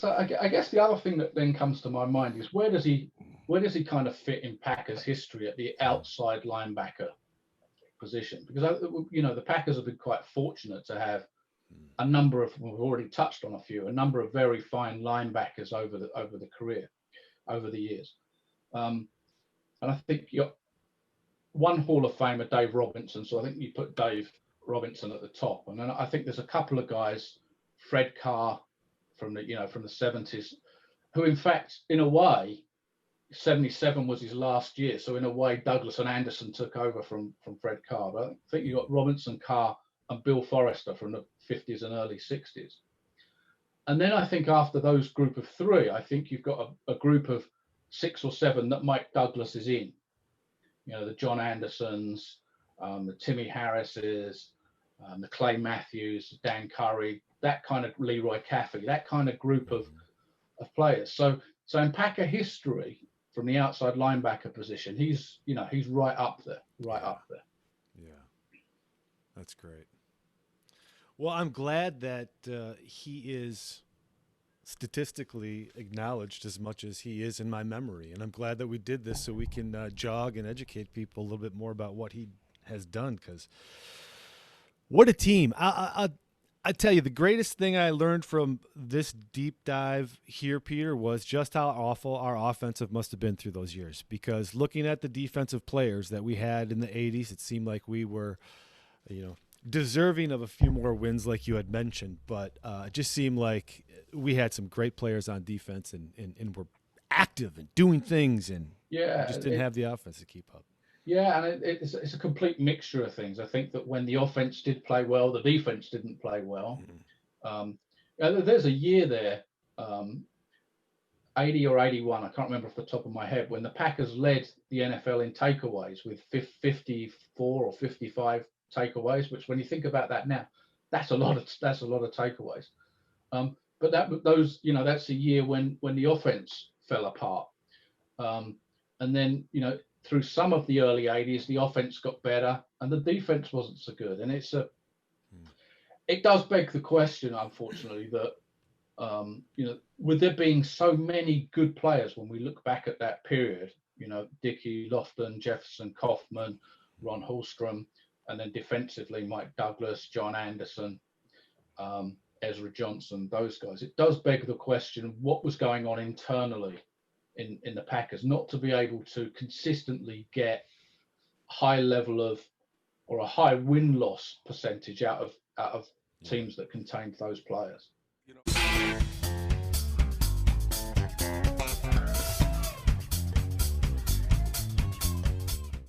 So I guess the other thing that then comes to my mind is where does he kind of fit in Packers history at the outside linebacker position? Because the Packers have been quite fortunate to have a number of, we've already touched on a number of very fine linebackers over the years. And I think you're one Hall of Famer, Dave Robinson. So I think you put Dave Robinson at the top, and then I think there's a couple of guys, Fred Carr from the 70s, who in fact, in a way, 77 was his last year. So in a way, Douglas and Anderson took over from Fred Carr. But I think you got Robinson, Carr, and Bill Forrester from the 50s and early 60s. And then I think after those group of three, I think you've got a group of 6 or 7 that Mike Douglas is in. The John Andersons, the Timmy Harrises, the Clay Matthews, Dan Curry, that kind of Leroy Caffey, that kind of group of players. So in Packer history, from the outside linebacker position, he's right up there. Yeah, that's great. Well, I'm glad that he is statistically acknowledged as much as he is in my memory, and I'm glad that we did this so we can jog and educate people a little bit more about what he has done. Because what a team! I tell you, the greatest thing I learned from this deep dive here, Peter, was just how awful our offensive must have been through those years. Because looking at the defensive players that we had in the 80s, it seemed like we were, deserving of a few more wins like you had mentioned. But it just seemed like we had some great players on defense and were active and doing things, and just didn't have the offense to keep up. Yeah, and it's a complete mixture of things. I think that when the offense did play well, the defense didn't play well. There's a year there, 80 or 81, I can't remember off the top of my head, when the Packers led the NFL in takeaways with 54 or 55 takeaways. Which, when you think about that now, that's a lot of takeaways. But that's a year when the offense fell apart, and then through some of the early 80s, the offense got better and the defense wasn't so good. And it does beg the question, unfortunately, that, with there being so many good players, when we look back at that period, Dickey, Lofton, Jefferson, Kaufman, Ron Hallstrom, and then defensively, Mike Douglas, John Anderson, Ezra Johnson, those guys, it does beg the question, what was going on internally in the Packers, not to be able to consistently get high level of, or a high win-loss percentage out of teams that contained those players.